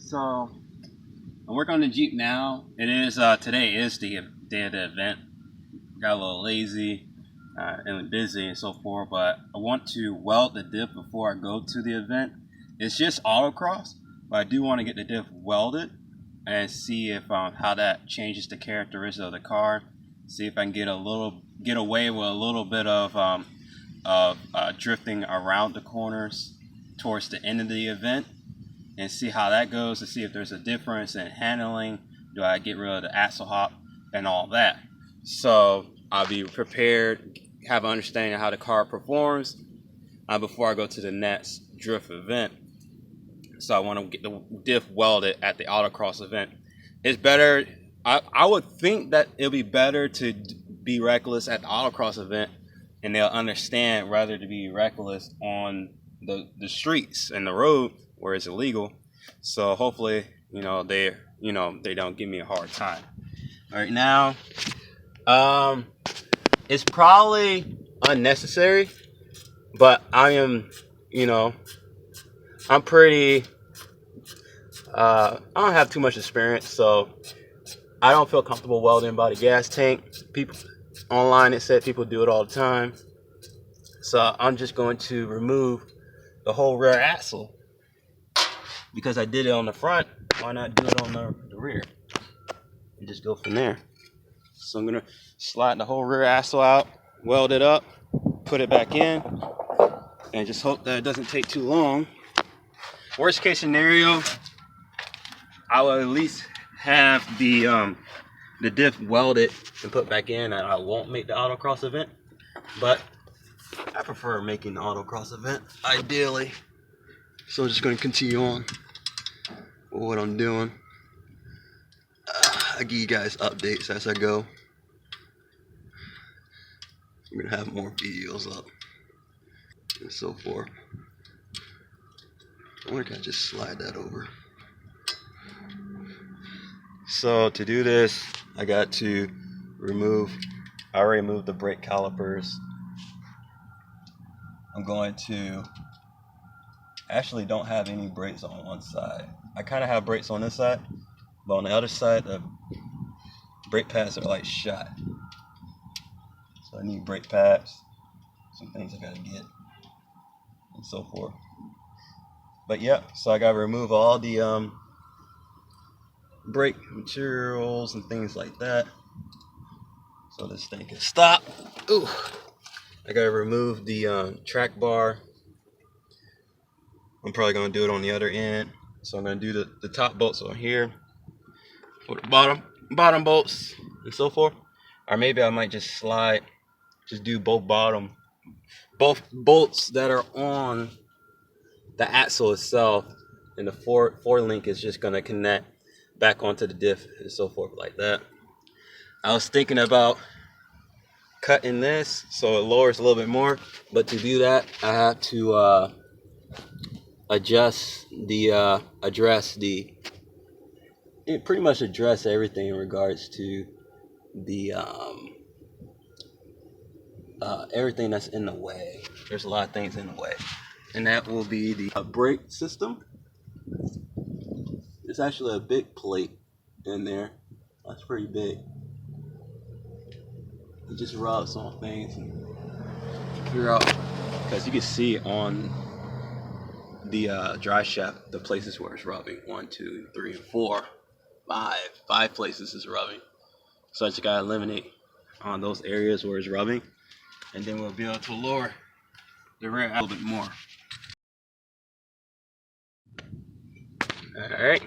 So I'm working on the Jeep now. It is today is the day of the event. Got a little lazy and busy and so forth, but I want to weld the diff before I go to the event. It's just autocross, but I do want to get the diff welded and see if how that changes the characteristics of the car. See if I can get away with a little bit of drifting around the corners towards the end of the event, and see how that goes, to see if there's a difference in handling. Do I get rid of the axle hop and all that? So I'll be prepared, have an understanding of how the car performs before I go to the next drift event. So I want to get the diff welded at the autocross event. It's better, I would think that it'll be better to be reckless at the autocross event, and they'll understand, rather to be reckless on the streets and the road where it's illegal. So hopefully, they don't give me a hard time. Right now, it's probably unnecessary, but I am, I'm pretty, I don't have too much experience, so I don't feel comfortable welding by the gas tank. People online, it said people do it all the time. So I'm just going to remove the whole rear axle, because I did it on the front. Why not do it on the rear and just go from there? So I'm gonna slide the whole rear axle out, weld it up, put it back in, and just hope that it doesn't take too long. Worst case scenario, I will at least have the diff welded and put back in, and I won't make the autocross event. But I prefer making the autocross event, ideally. So I'm just going to continue on with what I'm doing. I give you guys updates as I go. I'm going to have more videos up and so forth. I wonder if I just slide that over. So to do this, I got to I already removed the brake calipers. I'm going to, actually don't have any brakes on one side. I kind of have brakes on this side, but on the other side, the brake pads are like shot. So I need brake pads, some things I gotta get, and so forth. But yeah, so I gotta remove all the brake materials and things like that, so this thing can stop. Ooh. I gotta remove the track bar. I'm probably gonna do it on the other end. So I'm gonna do the top bolts on here, for the bottom bolts and so forth. Or maybe I might just do both bolts that are on the axle itself, and the four link is just gonna connect back onto the diff and so forth like that. I was thinking about cutting this so it lowers a little bit more, but to do that I have to pretty much address everything in regards to the everything that's in the way. There's a lot of things in the way, and that will be the brake system. There's actually a big plate in there. That's pretty big. It just rubs on things and figure out, because you can see on the dry shaft the places where it's rubbing. 1, 2, 3, and 4, 5 places is rubbing. So I just gotta eliminate on those areas where it's rubbing, and then we'll be able to lower the rear a little bit more. Alright,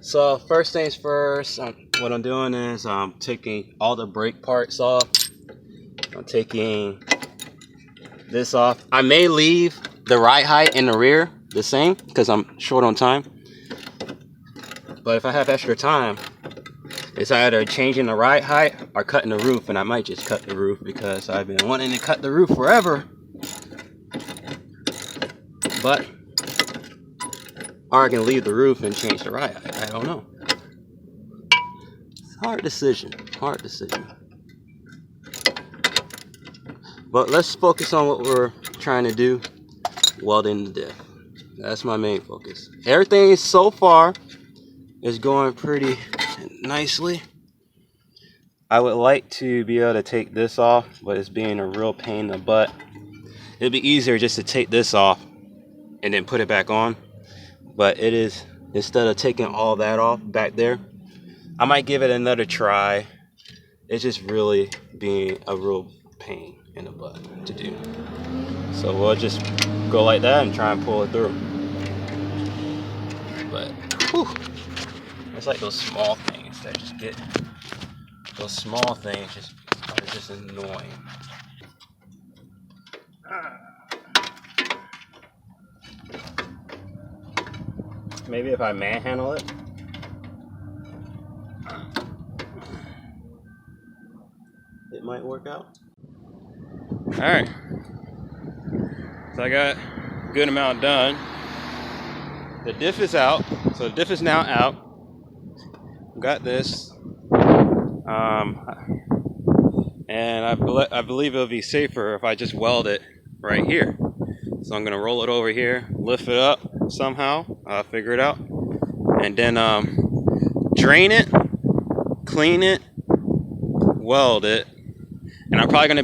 so first things first, what I'm doing is I'm taking all the brake parts off. I'm taking this off. I may leave the ride height and the rear the same because I'm short on time. But if I have extra time, it's either changing the ride height or cutting the roof, and I might just cut the roof because I've been wanting to cut the roof forever. But or I can leave the roof and change the ride height. I don't know. It's a hard decision. But let's focus on what we're trying to do, welding the diff. That's my main focus. Everything so far is going pretty nicely. I would like to be able to take this off, but it's being a real pain in the butt. It'd be easier just to take this off and then put it back on. But it is, instead of taking all that off back there, I might give it another try. It's just really being a real pain in the butt to do. So we'll just go like that and try and pull it through. But whew, it's like those small things that just get, those small things are just annoying. Maybe if I manhandle it. It might work out. Alright. So I got a good amount done. The diff is out. So the diff is now out. Got this. And I believe it'll be safer if I just weld it right here. So I'm gonna roll it over here, lift it up somehow, figure it out, and then drain it, clean it, weld it. And I'm gonna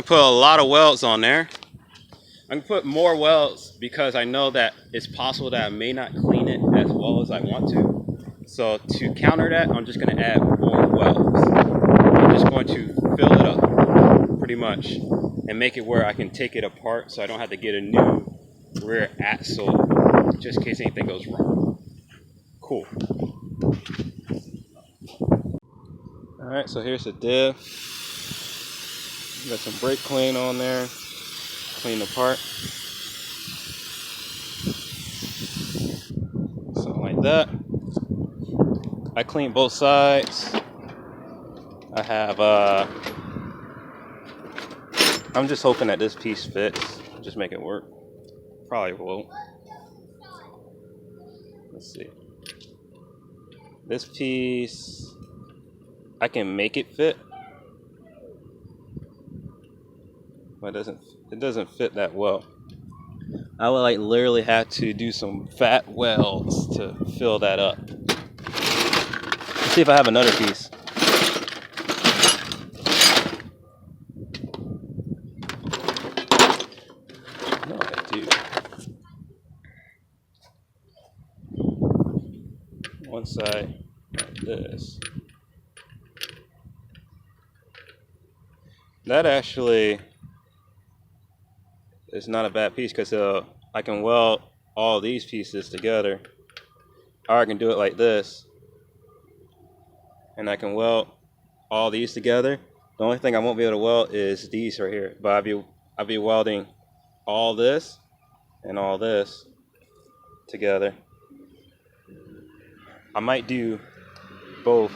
put a lot of welds on there. I'm gonna put more welds because I know that it's possible that I may not clean it as well as I want to. So to counter that, I'm just gonna add more welds. I'm just going to fill it up pretty much and make it where I can take it apart so I don't have to get a new rear axle just in case anything goes wrong. Cool. Alright, so here's the diff. Got some brake clean on there. Clean the part. Something like that. I clean both sides. I have I'm just hoping that this piece fits. Just make it work. Probably won't. Let's see. This piece, I can make it fit, but it doesn't fit that well. I would like literally have to do some fat welds to fill that up. Let's see if I have another piece. No, I do. One side like this. That actually is not a bad piece because I can weld all these pieces together, or I can do it like this, and I can weld all these together. The only thing I won't be able to weld is these right here, but I'll be welding all this and all this together. I might do both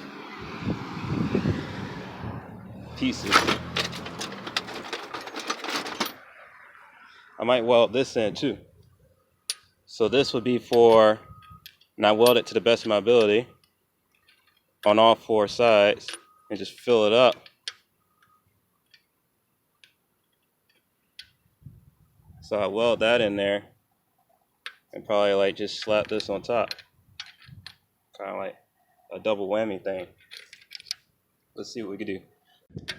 pieces. I might weld this in too. So this would be for, and I weld it to the best of my ability on all four sides and just fill it up. So I weld that in there and probably like just slap this on top. Kind of like a double whammy thing. Let's see what we can do.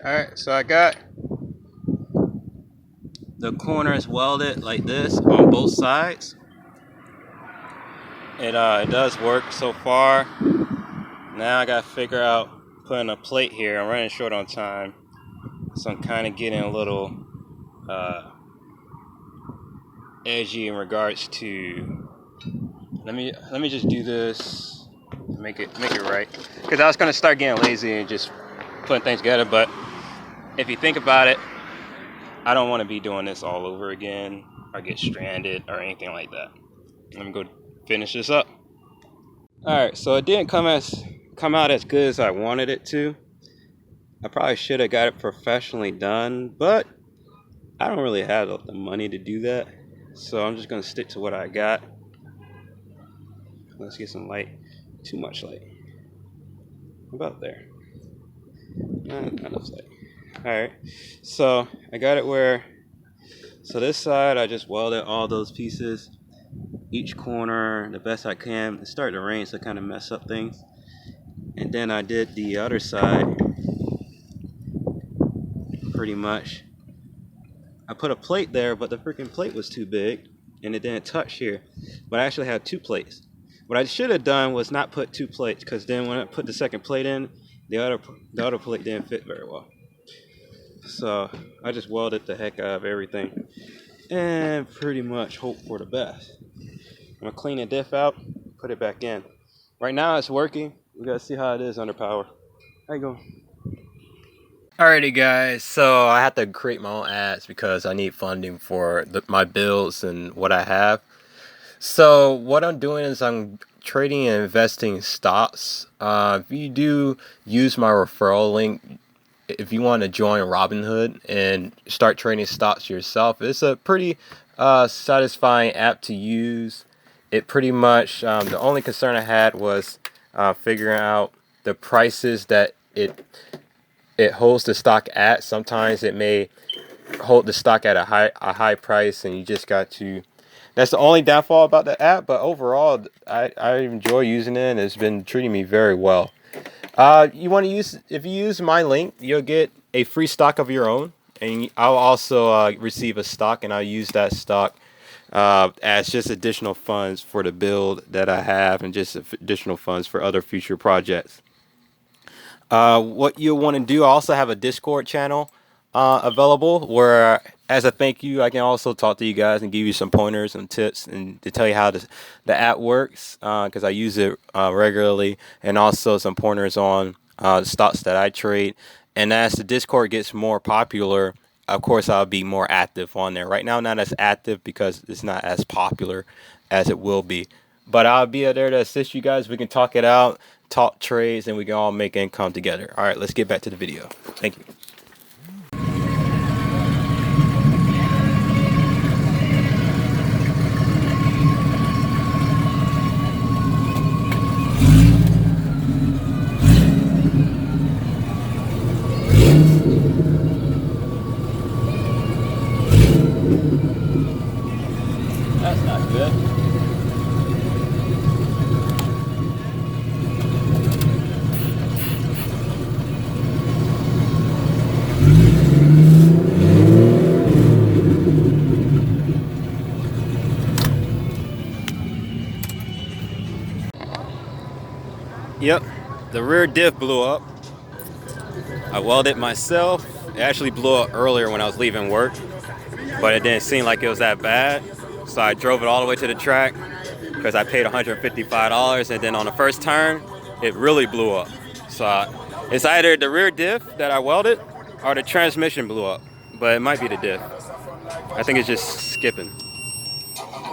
Alright, so I got the corners welded like this on both sides. It does work so far. Now I gotta figure out putting a plate here. I'm running short on time, so I'm kind of getting a little edgy in regards to. Let me just do this, make it right. Because I was gonna start getting lazy and just putting things together, but if you think about it, I don't want to be doing this all over again or get stranded or anything like that. Let me go finish this up. Alright, so it didn't come out as good as I wanted it to. I probably should have got it professionally done, but I don't really have the money to do that. So I'm just going to stick to what I got. Let's get some light. Too much light. About there. Not enough light. Alright, so I got it where, so this side I just welded all those pieces. each corner the best I can. It started to rain, so it kind of messed up things. And then I did the other side pretty much. I put a plate there, but the freaking plate was too big and it didn't touch here. But I actually had 2 plates. What I should have done was not put 2 plates, because then when I put the second plate in, the other plate didn't fit very well. So I just welded the heck out of everything and pretty much hope for the best. I'm gonna clean the diff out, put it back in. Right now it's working. We gotta see how it is under power. How you going? Alrighty guys, so I have to create my own ads because I need funding for my bills and what I have. So what I'm doing is I'm trading and investing stocks. If you do use my referral link, if you want to join Robinhood and start trading stocks yourself, it's a pretty satisfying app to use. It pretty much, the only concern I had was figuring out the prices that it holds the stock at. Sometimes it may hold the stock at a high price, and you just got to. That's the only downfall about the app, but overall, I enjoy using it, and it's been treating me very well. You want to use, if you use my link, you'll get a free stock of your own, and I'll also receive a stock, and I'll use that stock as just additional funds for the build that I have, and just additional funds for other future projects. What you'll want to do, I also have a Discord channel available where, as a thank you, I can also talk to you guys and give you some pointers and tips and to tell you how the app works, because I use it regularly, and also some pointers on the stocks that I trade. And as the Discord gets more popular, of course, I'll be more active on there. Right now, not as active because it's not as popular as it will be. But I'll be there to assist you guys. We can talk it out, talk trades, and we can all make income together. All right, let's get back to the video. Thank you. That's not good. Yep, the rear diff blew up. I welded it myself. It actually blew up earlier when I was leaving work, but it didn't seem like it was that bad. So I drove it all the way to the track because I paid $155, and then on the first turn, it really blew up. So it's either the rear diff that I welded or the transmission blew up, but it might be the diff. I think it's just skipping.